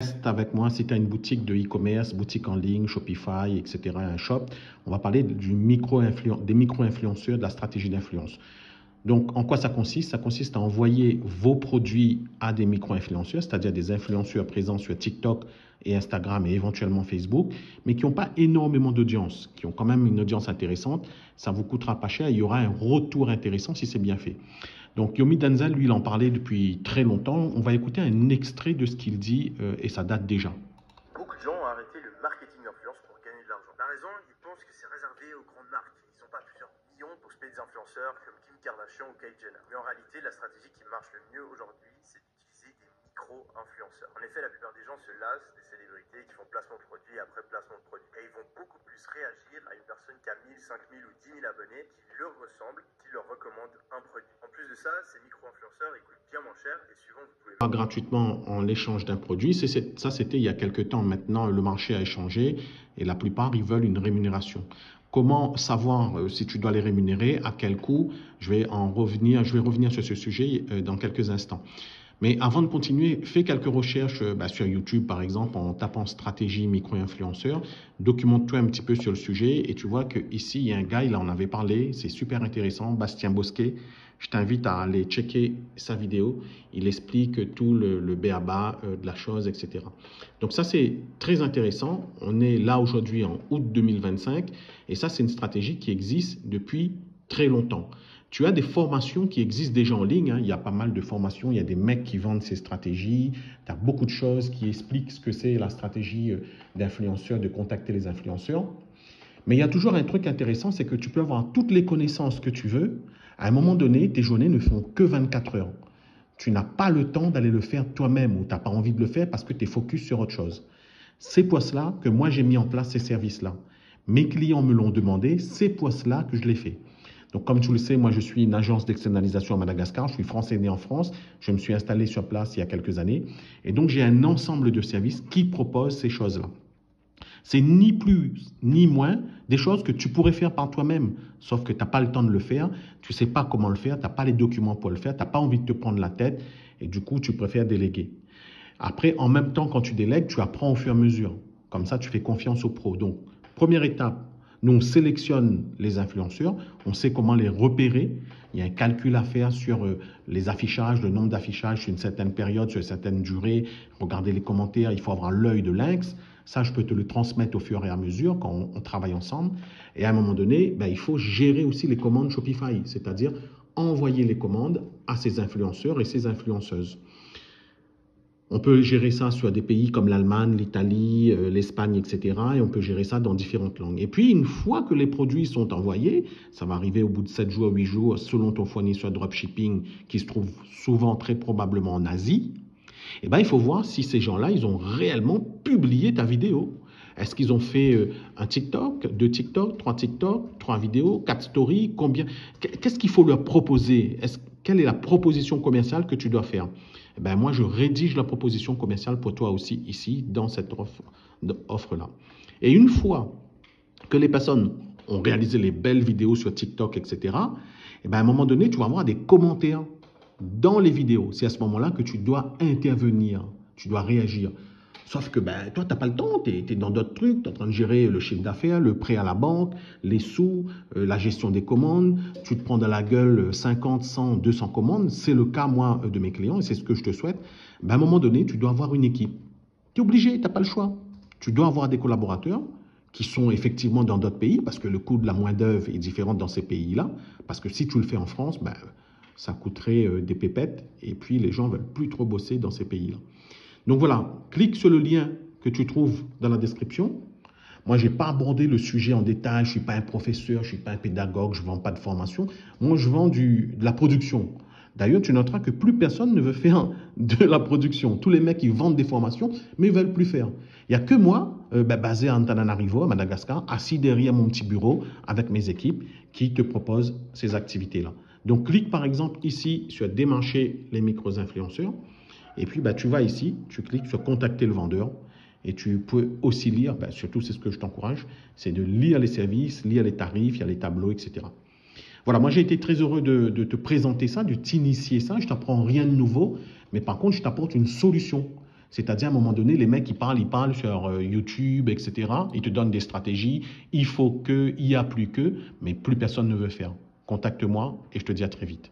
Reste avec moi si tu as une boutique de e-commerce, boutique en ligne, Shopify, etc., un shop. On va parler des micro-influenceurs, de la stratégie d'influence. Donc, en quoi ça consiste? Ça consiste à envoyer vos produits à des micro-influenceurs, c'est-à-dire des influenceurs présents sur TikTok et Instagram et éventuellement Facebook, mais qui n'ont pas énormément d'audience, qui ont quand même une audience intéressante. Ça ne vous coûtera pas cher. Il y aura un retour intéressant si c'est bien fait. Donc, Yomi Denzel, lui, il en parlait depuis très longtemps. On va écouter un extrait de ce qu'il dit et ça date déjà. Beaucoup de gens ont arrêté le marketing d'influence pour gagner de l'argent. La raison, ils pensent que c'est réservé aux grandes marques. Ils n'ont pas plusieurs millions pour se payer des influenceurs comme Kim Kardashian ou Kylie Jenner. Mais en réalité, la stratégie qui marche le mieux aujourd'hui, c'est d'utiliser des micro-influenceurs. En effet, la plupart des gens se lassent des célébrités qui font placement de produits après placement de produits. Et ils vont beaucoup plus réagir à une personne qui a 1000, 5000 ou 10 000 abonnés, qui leur ressemble, qui leur recommande un produit. En plus de ça, ces micro-influenceurs, ils coûtent bien moins cher et souvent, vous pouvez... Gratuitement en l'échange d'un produit. Ça, c'était il y a quelques temps. Maintenant, le marché a changé et la plupart, ils veulent une rémunération. Comment savoir si tu dois les rémunérer, à quel coût? Je vais revenir sur ce sujet dans quelques instants. Mais avant de continuer, fais quelques recherches sur YouTube, par exemple, en tapant stratégie micro-influenceur. Documente-toi un petit peu sur le sujet et tu vois qu'ici, il y a un gars, il en avait parlé, c'est super intéressant, Bastien Bosquet. Je t'invite à aller checker sa vidéo. Il explique tout le b.a.-ba de la chose, etc. Donc ça, c'est très intéressant. On est là aujourd'hui en août 2025 et ça, c'est une stratégie qui existe depuis très longtemps. Tu as des formations qui existent déjà en ligne. Il y a pas mal de formations. Il y a des mecs qui vendent ces stratégies. Tu as beaucoup de choses qui expliquent ce que c'est la stratégie d'influenceur, de contacter les influenceurs. Mais il y a toujours un truc intéressant, c'est que tu peux avoir toutes les connaissances que tu veux. À un moment donné, tes journées ne font que 24 heures. Tu n'as pas le temps d'aller le faire toi-même ou tu n'as pas envie de le faire parce que tu es focus sur autre chose. C'est pour cela que moi, j'ai mis en place ces services-là. Mes clients me l'ont demandé, c'est pour cela que je l'ai fait. Donc, comme tu le sais, moi, je suis une agence d'externalisation à Madagascar. Je suis français né en France. Je me suis installé sur place il y a quelques années. Et donc, j'ai un ensemble de services qui proposent ces choses-là. C'est ni plus ni moins des choses que tu pourrais faire par toi-même, sauf que tu n'as pas le temps de le faire, tu ne sais pas comment le faire, tu n'as pas les documents pour le faire, tu n'as pas envie de te prendre la tête et du coup, tu préfères déléguer. Après, en même temps, quand tu délègues, tu apprends au fur et à mesure. Comme ça, tu fais confiance aux pros. Donc, première étape, nous, on sélectionne les influenceurs, on sait comment les repérer. Il y a un calcul à faire sur les affichages, le nombre d'affichages sur une certaine période, sur une certaine durée. Regardez les commentaires, il faut avoir l'œil de lynx. Ça, je peux te le transmettre au fur et à mesure quand on travaille ensemble. Et à un moment donné, il faut gérer aussi les commandes Shopify, c'est-à-dire envoyer les commandes à ces influenceurs et ces influenceuses. On peut gérer ça sur des pays comme l'Allemagne, l'Italie, l'Espagne, etc. Et on peut gérer ça dans différentes langues. Et puis, une fois que les produits sont envoyés, ça va arriver au bout de 7 jours, 8 jours, selon ton fournisseur de dropshipping qui se trouve souvent très probablement en Asie, il faut voir si ces gens-là, ils ont réellement publié ta vidéo. Est-ce qu'ils ont fait un TikTok, 2 TikTok, 3 TikTok, 3 vidéos, 4 stories, combien? Qu'est-ce qu'il faut leur proposer? Quelle est la proposition commerciale que tu dois faire? Moi, je rédige la proposition commerciale pour toi aussi ici, dans cette offre-là. Et une fois que les personnes ont réalisé les belles vidéos sur TikTok, etc., à un moment donné, tu vas avoir des commentaires dans les vidéos. C'est à ce moment-là que tu dois intervenir, tu dois réagir. Sauf que toi, tu n'as pas le temps, tu es dans d'autres trucs, tu es en train de gérer le chiffre d'affaires, le prêt à la banque, les sous, la gestion des commandes, tu te prends dans la gueule 50, 100, 200 commandes. C'est le cas, moi, de mes clients et c'est ce que je te souhaite. À un moment donné, tu dois avoir une équipe. Tu es obligé, tu n'as pas le choix. Tu dois avoir des collaborateurs qui sont effectivement dans d'autres pays parce que le coût de la main-d'œuvre est différent dans ces pays-là. Parce que si tu le fais en France, ça coûterait des pépettes et puis les gens ne veulent plus trop bosser dans ces pays-là. Donc voilà, clique sur le lien que tu trouves dans la description. Moi, je n'ai pas abordé le sujet en détail, je ne suis pas un professeur, je ne suis pas un pédagogue, je ne vends pas de formation. Moi, je vends de la production. D'ailleurs, tu noteras que plus personne ne veut faire de la production. Tous les mecs, ils vendent des formations, mais ils ne veulent plus faire. Il n'y a que moi, basé à Antananarivo, à Madagascar, assis derrière mon petit bureau avec mes équipes qui te proposent ces activités-là. Donc, clique par exemple ici sur démarcher les micro-influenceurs. Et puis, tu vas ici, tu cliques sur contacter le vendeur. Et tu peux aussi lire, surtout c'est ce que je t'encourage, c'est de lire les services, lire les tarifs, il y a les tableaux, etc. Voilà, moi j'ai été très heureux de te présenter ça, de t'initier ça. Je ne t'apprends rien de nouveau, mais par contre, je t'apporte une solution. C'est-à-dire, à un moment donné, les mecs, ils parlent sur YouTube, etc. Ils te donnent des stratégies. Il faut que, il n'y a plus que, mais plus personne ne veut faire. Contacte-moi et je te dis à très vite.